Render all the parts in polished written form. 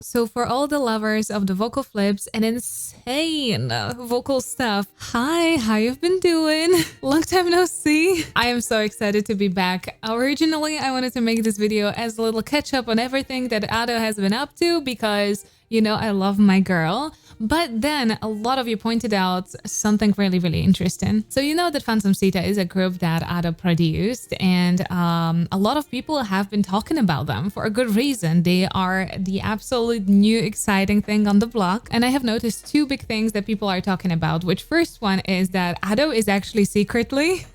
So for all the lovers of the vocal flips and insane vocal stuff, hi, how you've been doing? Long time no see. I am so excited to be back. Originally, I wanted to make this video as a little catch up on everything that Ado has been up to because, you know, I love my girl. But then a lot of you pointed out something really, really interesting. So you know that PHANTOM SIITA is a group that Ado produced, and a lot of people have been talking about them for a good reason. They are the absolute new exciting thing on the block. And I have noticed two big things that people are talking about, which first one is that Ado is actually secretly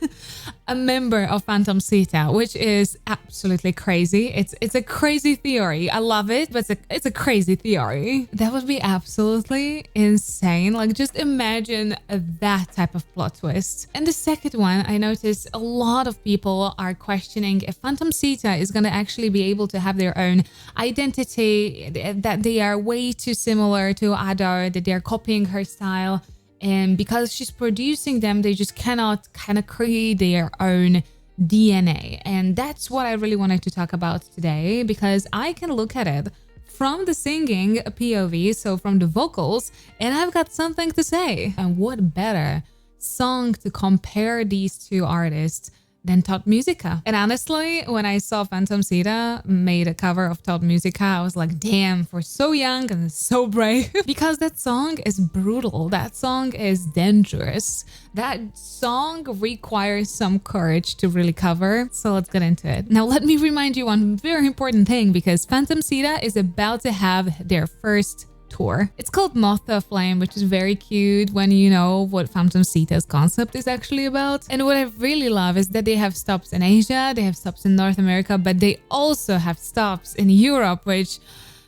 a member of PHANTOM SIITA, which is absolutely crazy. It's a crazy theory. I love it, but it's a crazy theory. That would be absolutely insane. Like, just imagine that type of plot twist. And the second one, I noticed a lot of people are questioning if PHANTOM SIITA is going to actually be able to have their own identity, that they are way too similar to Ado, that they're copying her style. And because she's producing them, they just cannot kind of create their own DNA. And that's what I really wanted to talk about today, because I can look at it from the singing POV, so from the vocals, and I've got something to say. And what better song to compare these two artists than Tot Musica? And honestly, when I saw PHANTOM SIITA made a cover of Tot Musica, I was like, damn, for so young and so brave. Because that song is brutal. That song is dangerous. That song requires some courage to really cover. So let's get into it. Now, let me remind you one very important thing, because PHANTOM SIITA is about to have their first tour. It's called Moth to a Flame, which is very cute when you know what PHANTOM SIITA's concept is actually about. And what I really love is that they have stops in Asia, they have stops in North America, but they also have stops in Europe, which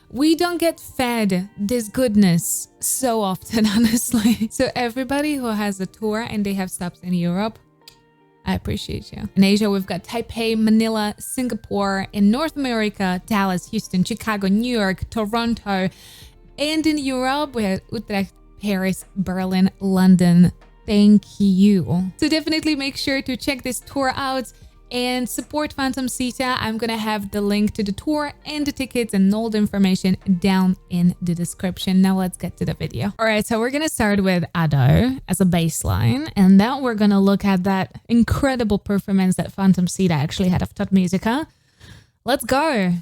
we don't get fed this goodness so often, honestly. So everybody who has a tour and they have stops in Europe, I appreciate you. In Asia, we've got Taipei, Manila, Singapore. In North America, Dallas, Houston, Chicago, New York, Toronto. And in Europe, we have Utrecht, Paris, Berlin, London. Thank you. So definitely make sure to check this tour out and support PHANTOM SIITA. I'm gonna have the link to the tour and the tickets and all the information down in the description. Now let's get to the video. All right, so we're gonna start with Ado as a baseline, and then we're gonna look at that incredible performance that PHANTOM SIITA actually had of Tot Musica. Let's go.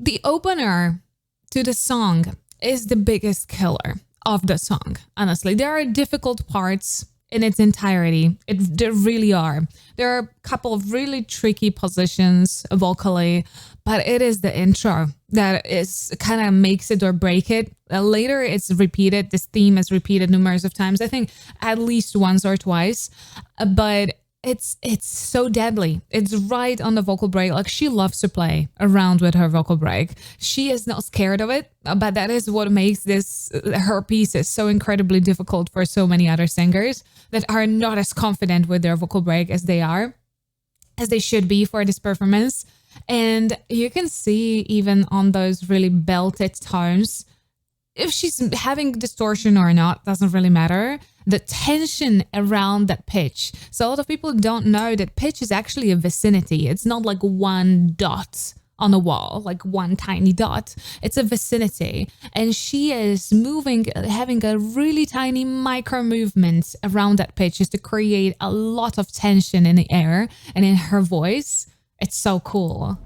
The opener to the song is the biggest killer of the song. Honestly, there are difficult parts in its entirety. There really are. There are a couple of really tricky positions vocally, but it is the intro that is kind of makes it or break it. Later, it's repeated. This theme is repeated numerous of times. I think at least once or twice, but it's so deadly. It's right on the vocal break. Like, she loves to play around with her vocal break. She is not scared of it, but that is what makes her pieces so incredibly difficult for so many other singers that are not as confident with their vocal break as they should be for this performance. And you can see even on those really belted tones, if she's having distortion or not, doesn't really matter. The tension around that pitch. So a lot of people don't know that pitch is actually a vicinity. It's not like one dot on a wall, like one tiny dot. It's a vicinity. And she is moving, having a really tiny micro movement around that pitch just to create a lot of tension in the air and in her voice. It's so cool.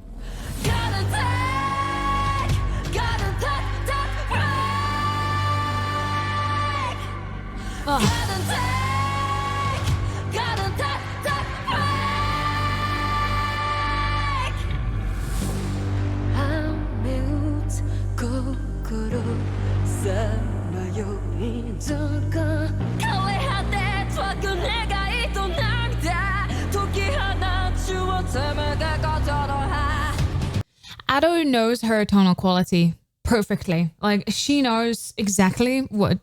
Oh. Ado knows her tonal quality perfectly. Like, she knows exactly what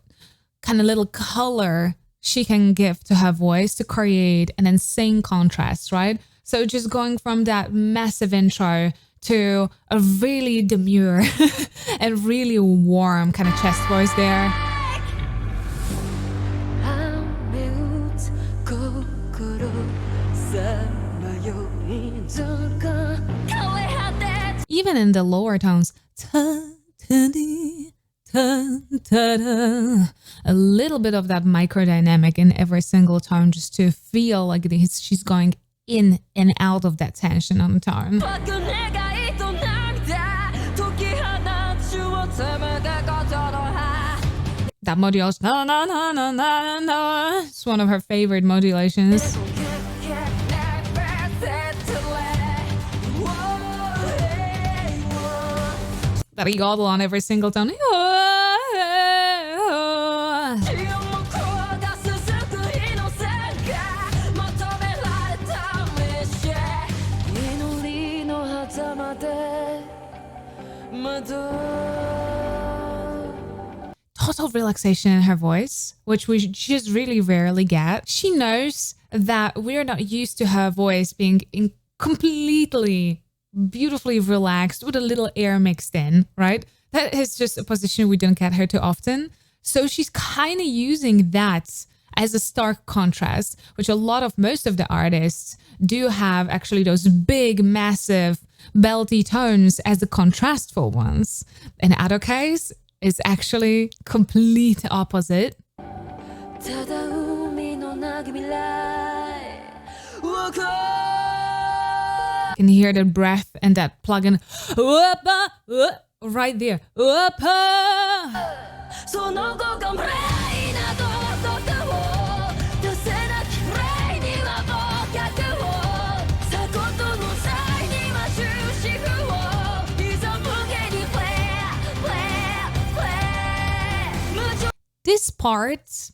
kind of little color she can give to her voice to create an insane contrast, right? So just going from that massive intro to a really demure and really warm kind of chest voice there. Even in the lower tones, a little bit of that microdynamic in every single tone, just to feel like she's going in and out of that tension on the tone. That modulation, no, no, no, no, no, no, it's one of her favorite modulations. That yodel on every single tone. Total relaxation in her voice, which we just really rarely get. She knows that we're not used to her voice being completely beautifully relaxed with a little air mixed in, right? That is just a position we don't get her too often. So she's kind of using that as a stark contrast, which most of the artists do have, actually, those big, massive, belty tones as the contrastful ones. In other case, it's actually complete opposite. You can hear the breath and that plug-in right there. This part,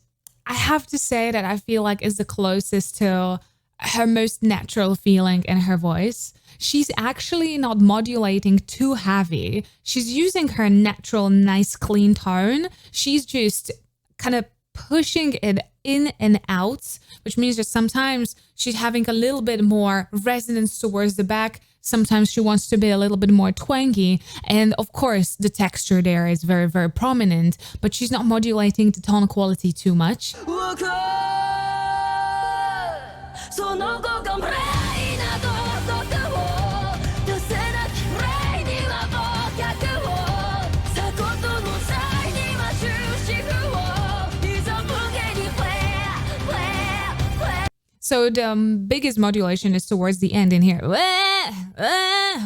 I have to say that I feel like is the closest to her most natural feeling in her voice. She's actually not modulating too heavy. She's using her natural, nice, clean tone. She's just kind of pushing it in and out, which means that sometimes she's having a little bit more resonance towards the back. Sometimes she wants to be a little bit more twangy. And of course, the texture there is very, very prominent, but she's not modulating the tone quality too much. So the biggest modulation is towards the end in here,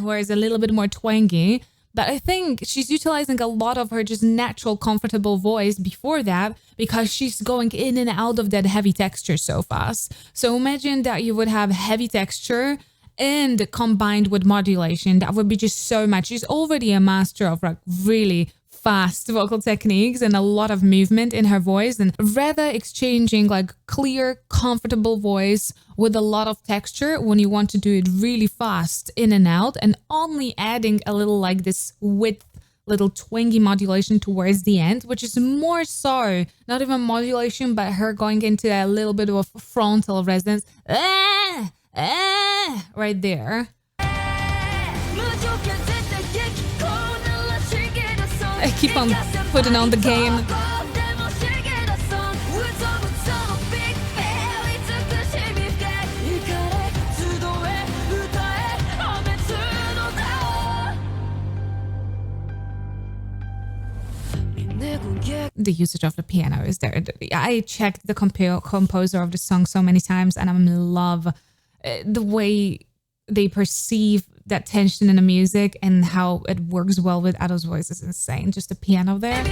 where it's a little bit more twangy. But I think she's utilizing a lot of her just natural, comfortable voice before that, because she's going in and out of that heavy texture so fast. So imagine that you would have heavy texture and combined with modulation. That would be just so much. She's already a master of like really fast vocal techniques and a lot of movement in her voice, and rather exchanging like clear, comfortable voice with a lot of texture when you want to do it really fast in and out, and only adding a little like this width, little twangy modulation towards the end, which is more so not even modulation, but her going into a little bit of a frontal resonance, right there. I keep on putting on the game. The usage of the piano is there. I checked the composer of the song so many times, and I'm in love the way they perceive that tension in the music and how it works well with Ado's voice is insane. Just the piano there.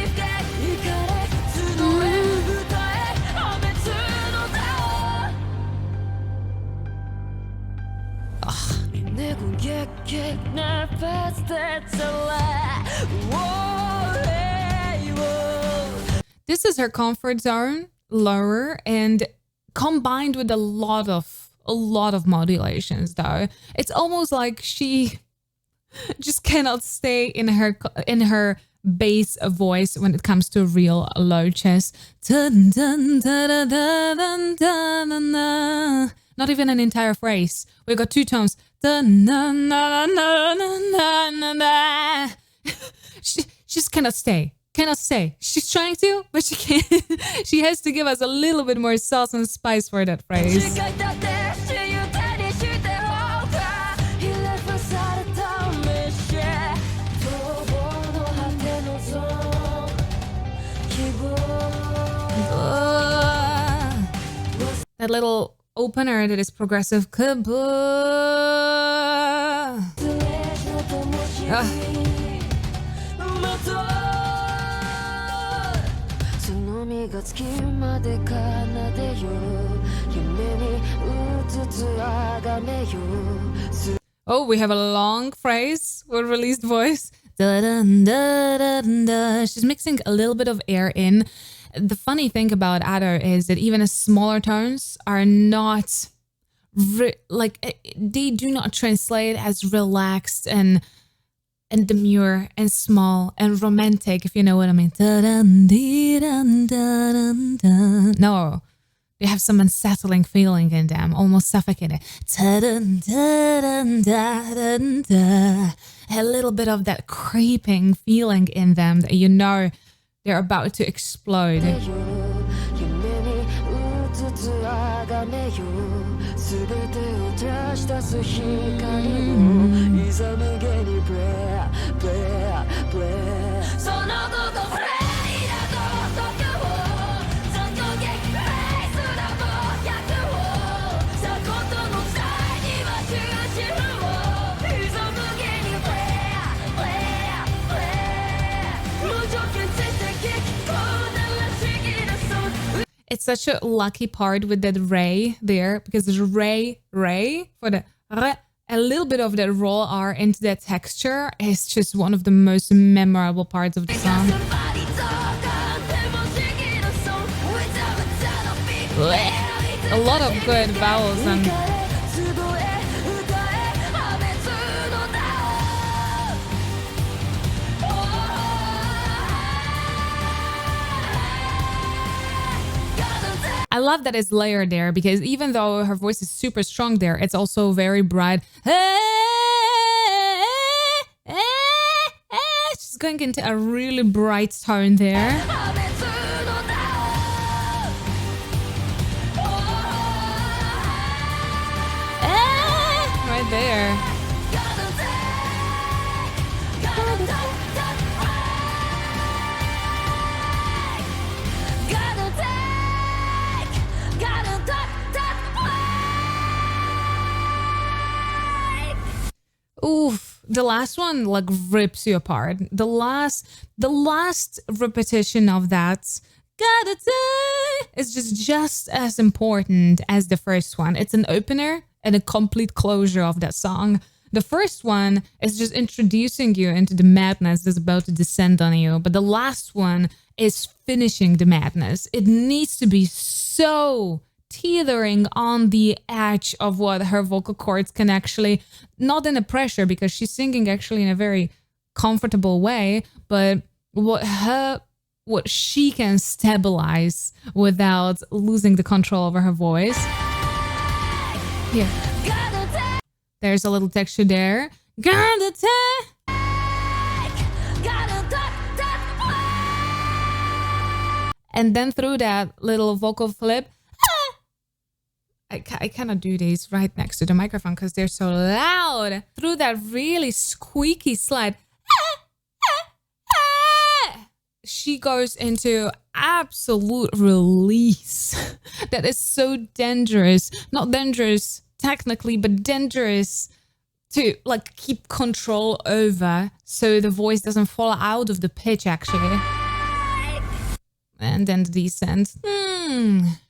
This is her comfort zone, lower, and combined with a lot of modulations though. It's almost like she just cannot stay in her bass voice when it comes to real low chest. Not even an entire phrase. We got two tones. Da, na, na, na, na, na, na, na. She just cannot stay. Cannot stay. She's trying to, but she can't. She has to give us a little bit more sauce and spice for that phrase. That little opener that is progressive. Oh, we have a long phrase with released voice. She's mixing a little bit of air in. The funny thing about Ado is that even smaller tones are not they do not translate as relaxed and demure and small and romantic, if you know what I mean. No, they have some unsettling feeling in them, almost suffocating. A little bit of that creeping feeling in them that you know they're about to explode. It's such a lucky part with that ray there, because there's ray for the re. A little bit of that roll R into that texture is just one of the most memorable parts of the song. A lot of good vowels and I love that it's layered there, because even though her voice is super strong there, it's also very bright. She's going into a really bright tone there. Right there. Oof, the last one like rips you apart. The last repetition of that gotta take is just as important as the first one. It's an opener and a complete closure of that song. The first one is just introducing you into the madness that's about to descend on you, but the last one is finishing the madness. It needs to be so teetering on the edge of what her vocal cords can actually, not in a pressure, because she's singing actually in a very comfortable way, but what she can stabilize without losing the control over her voice. Here. There's a little texture there. And then through that little vocal flip, I cannot do these right next to the microphone because they're so loud. Through that really squeaky slide, she goes into absolute release. That is so dangerous. Not dangerous technically, but dangerous to like keep control over so the voice doesn't fall out of the pitch actually. And then the descent.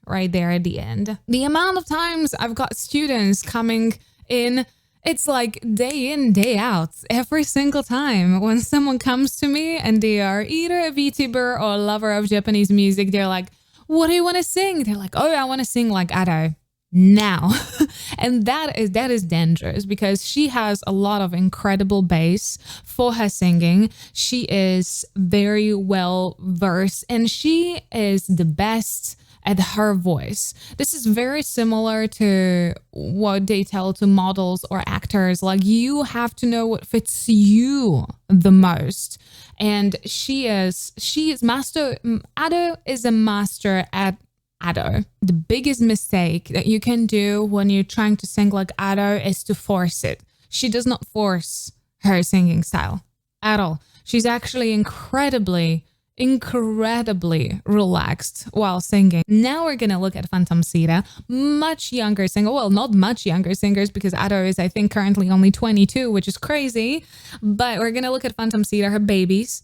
Right there at the end. The amount of times I've got students coming in, it's like day in, day out. Every single time when someone comes to me and they are either a VTuber or a lover of Japanese music, they're like, what do you want to sing? They're like, oh, I want to sing like Ado now. And that is dangerous because she has a lot of incredible bass for her singing. She is very well versed and she is the best at her voice. This is very similar to what they tell to models or actors. Like, you have to know what fits you the most. And she is master. Ado is a master at Ado. The biggest mistake that you can do when you're trying to sing like Ado is to force it. She does not force her singing style at all. She's actually incredibly relaxed while singing. Now we're gonna look at PHANTOM SIITA, much younger singer. Well, not much younger singers, because Ado is, I think, currently only 22, which is crazy. But we're gonna look at PHANTOM SIITA, her babies.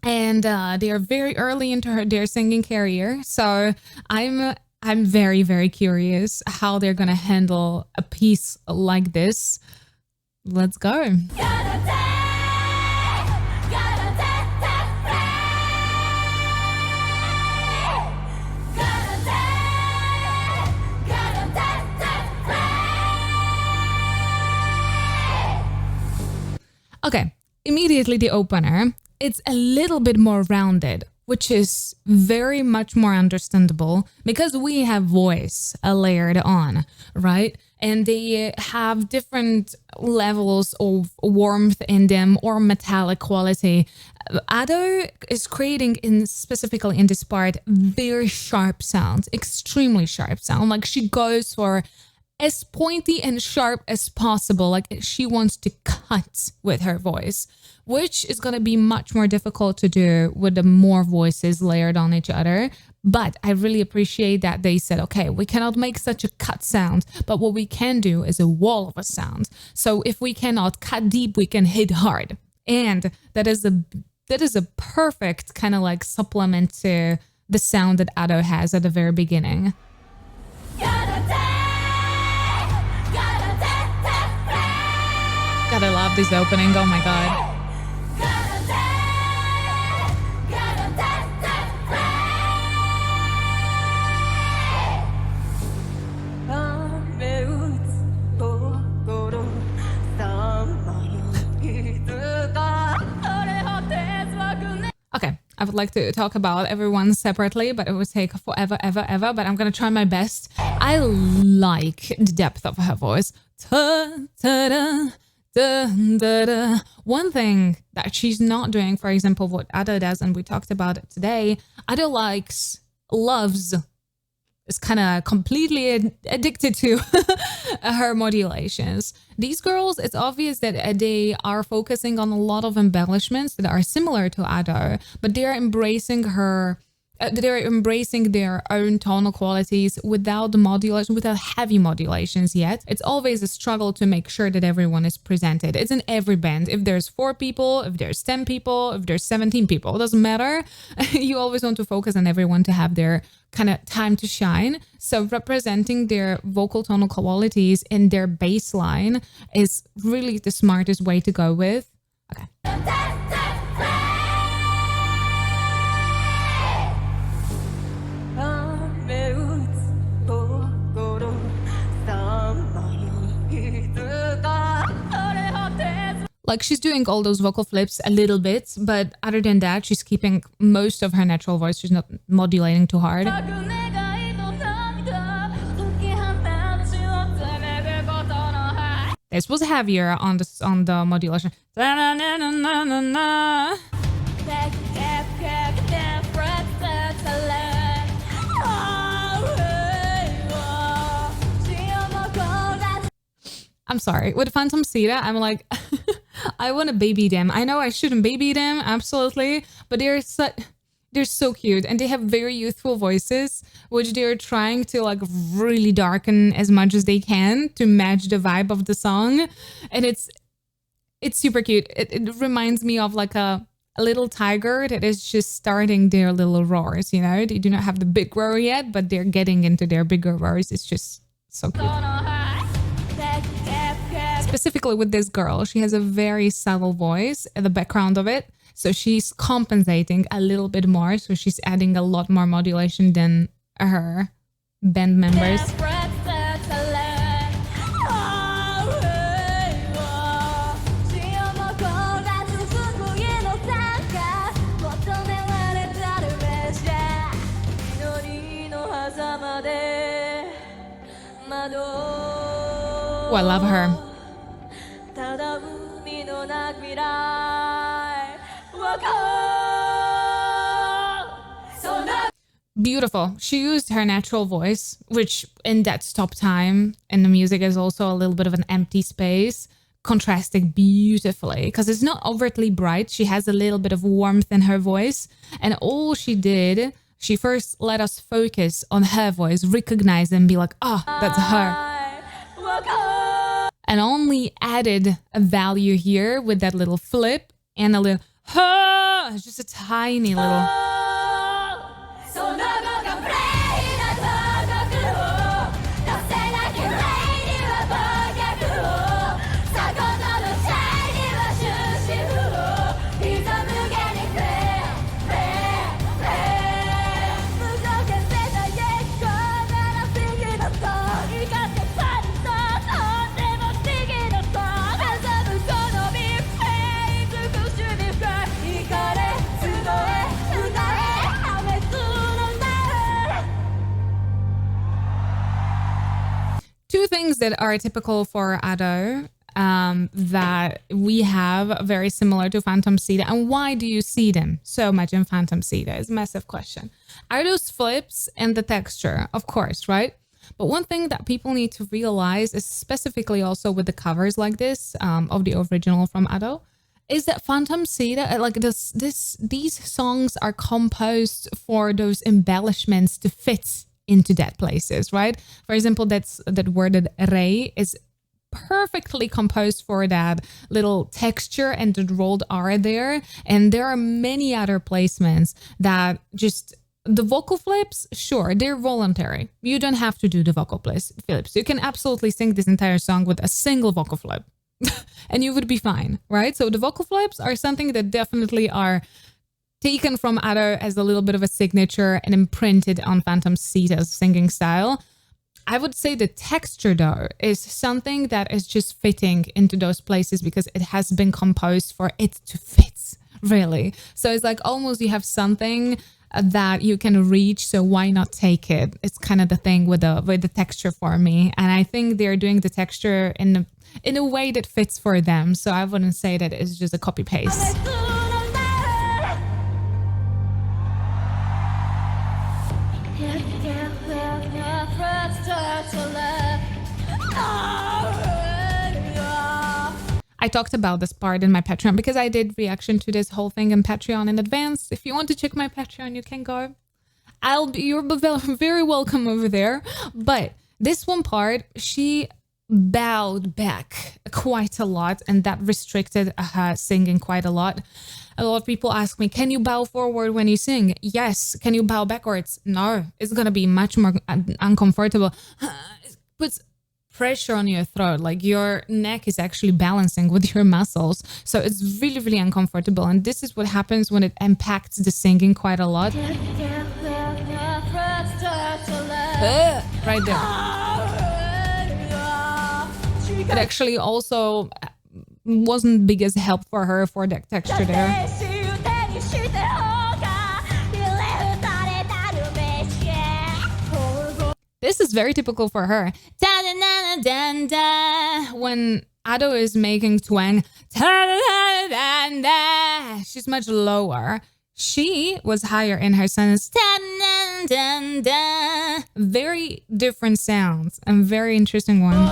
And they are very early into their singing career. So I'm very, very curious how they're gonna handle a piece like this. Let's go. Okay, immediately the opener. It's a little bit more rounded, which is very much more understandable because we have voice layered on, right? And they have different levels of warmth in them or metallic quality. Ado is creating, specifically in this part, very sharp sounds, extremely sharp sound. Like, she goes for as pointy and sharp as possible. Like, she wants to cut with her voice, which is going to be much more difficult to do with the more voices layered on each other. But I really appreciate that they said, okay, we cannot make such a cut sound, but what we can do is a wall of a sound. So if we cannot cut deep, we can hit hard. And that is a perfect kind of like supplement to the sound that Ado has at the very beginning. God, I love this opening. Oh my God. Okay, I would like to talk about everyone separately, but it would take forever, ever. But I'm gonna try my best. I like the depth of her voice. One thing that she's not doing, for example, what Ado does, and we talked about it today, Ado loves, is kind of completely addicted to her modulations. These girls, it's obvious that they are focusing on a lot of embellishments that are similar to Ado, but they're embracing her. They're embracing their own tonal qualities without the modulation, without heavy modulations yet. It's always a struggle to make sure that everyone is presented. It's in every band. If there's 4 people, if there's 10 people, if there's 17 people, it doesn't matter. You always want to focus on everyone to have their kind of time to shine. So representing their vocal tonal qualities in their bass line is really the smartest way to go with. Okay. Like, she's doing all those vocal flips a little bit, but other than that, she's keeping most of her natural voice. She's not modulating too hard. This was heavier on the modulation. I'm sorry. With PHANTOM SIITA, I'm like, I want to baby them. I know I shouldn't baby them, absolutely, but they're so cute and they have very youthful voices, which they're trying to like really darken as much as they can to match the vibe of the song, and it's super cute. It reminds me of like a little tiger that is just starting their little roars. You know, they do not have the big roar yet, but they're getting into their bigger roars. It's just so cute. Specifically with this girl, she has a very subtle voice at the background of it. So she's compensating a little bit more. So she's adding a lot more modulation than her band members. Oh, I love her. Beautiful. She used her natural voice, which in that stop time in the music is also a little bit of an empty space, contrasting beautifully because it's not overtly bright. She has a little bit of warmth in her voice. And all she did, she first let us focus on her voice, recognize and be like, oh, that's her. And only added a value here with that little flip and a little, just a tiny little. Two things that are typical for Ado that we have very similar to Phantom Siita, and why do you see them so much in Phantom Siita is a massive question. Are those flips and the texture, of course, right? But one thing that people need to realize is specifically also with the covers like this of the original from Ado, is that Phantom Siita, like these songs are composed for those embellishments to fit into that places, right? For example, that worded rei is perfectly composed for that little texture and the rolled R there. And there are many other placements that just the vocal flips, sure, they're voluntary. You don't have to do the vocal flips. You can absolutely sing this entire song with a single vocal flip and you would be fine, right? So the vocal flips are something that definitely are taken from Ado as a little bit of a signature and imprinted on Phantom Siita's singing style. I would say the texture though is something that is just fitting into those places because it has been composed for it to fit, really. So it's like almost you have something that you can reach, so why not take it? It's kind of the thing with the texture for me, and I think they're doing the texture in a way that fits for them. So I wouldn't say that it's just a copy paste. I talked about this part in my Patreon because I did reaction to this whole thing in Patreon in advance. If you want to check my Patreon, you can go. You're very welcome over there. But this one part, she bowed back quite a lot, and that restricted her singing quite a lot. A lot of people ask me, can you bow forward when you sing? Yes. Can you bow backwards? No. It's going to be much more uncomfortable. It puts pressure on your throat, like your neck is actually balancing with your muscles. So it's really, really uncomfortable. And this is what happens when it impacts the singing quite a lot. Right there. It actually also wasn't biggest help for her for that texture there. This is very typical for her. When Ado is making twang, she's much lower. She was higher in her sentence. Very different sounds and very interesting one.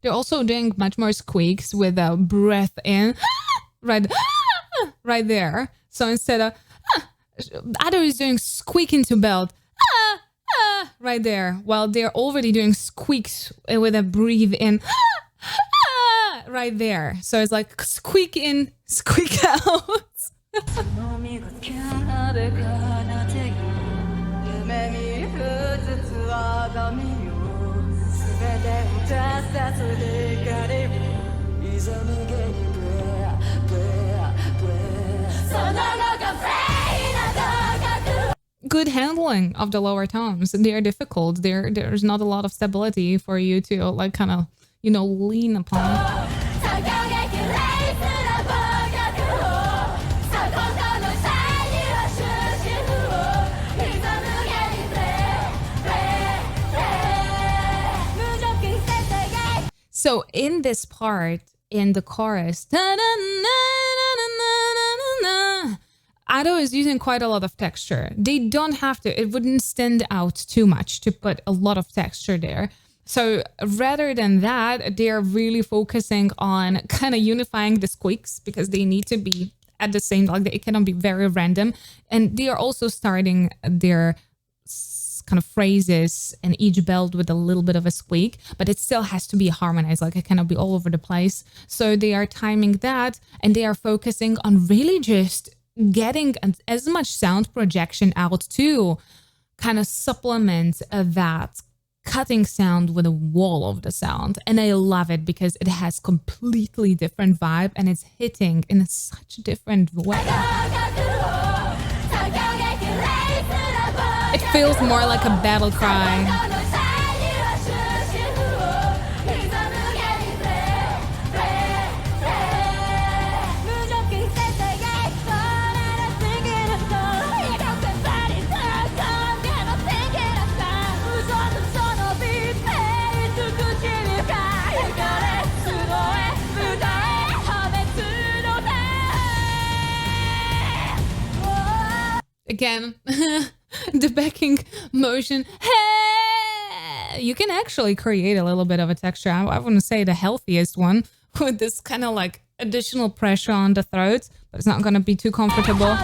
They're also doing much more squeaks with a breath in, right there. So instead of, Ado is doing squeak into belt, right there, while they're already doing squeaks with a breathe in, right there. So it's like squeak in, squeak out. Good handling of the lower tones. They are difficult. There's not a lot of stability for you to like kind of, lean upon. So in this part, in the chorus, Ado is using quite a lot of texture. They don't have to, it wouldn't stand out too much to put a lot of texture there. So rather than that, they're really focusing on kind of unifying the squeaks because they need to be at the same, like it cannot be very random. And they are also starting their kind of phrases in each belt with a little bit of a squeak, but it still has to be harmonized, like it cannot be all over the place. So they are timing that, and they are focusing on really just getting as much sound projection out to kind of supplement that cutting sound with a wall of the sound. And I love it because it has completely different vibe and it's hitting in such a different way. It feels more like a battle cry. Again, the backing motion. Hey! You can actually create a little bit of a texture. I wouldn't say the healthiest one with this kind of like additional pressure on the throat, but it's not going to be too comfortable.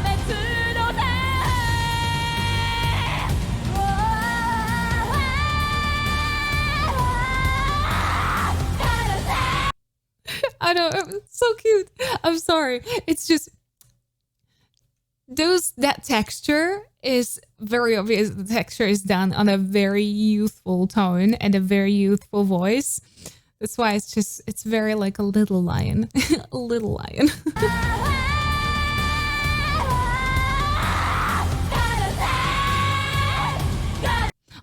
I know, it's so cute. I'm sorry. It's just that texture is very obvious. The texture is done on a very youthful tone and a very youthful voice. That's why it's very like a little lion. A little lion.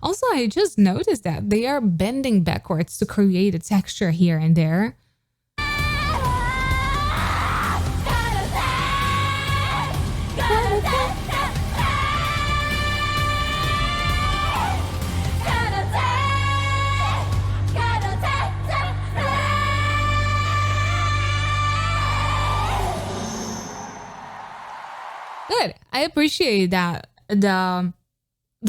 Also, I just noticed that they are bending backwards to create a texture here and there. Good. I appreciate that the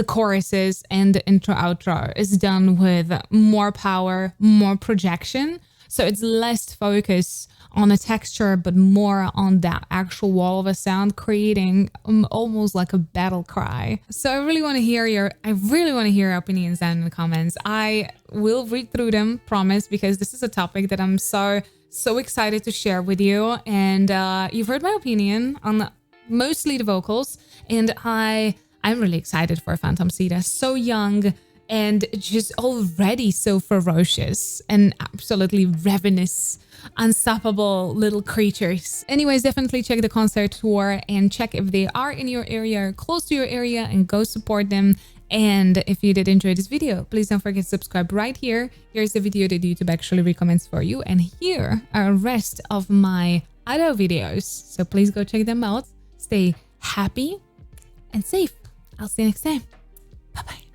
choruses and the intro outro is done with more power, more projection. So it's less focus on the texture, but more on that actual wall of a sound, creating almost like a battle cry. So I really want to hear your opinions down in the comments. I will read through them, promise, because this is a topic that I'm so excited to share with you. And you've heard my opinion on mostly the vocals, and I'm really excited for Phantom Siita. So young and just already so ferocious and absolutely ravenous, unstoppable little creatures. Anyways, definitely check the concert tour and check if they are in your area or close to your area and go support them. And if you did enjoy this video, please don't forget to subscribe right here. Here's the video that YouTube actually recommends for you, and here are the rest of my other videos. So please go check them out. Stay happy and safe. I'll see you next time. Bye-bye.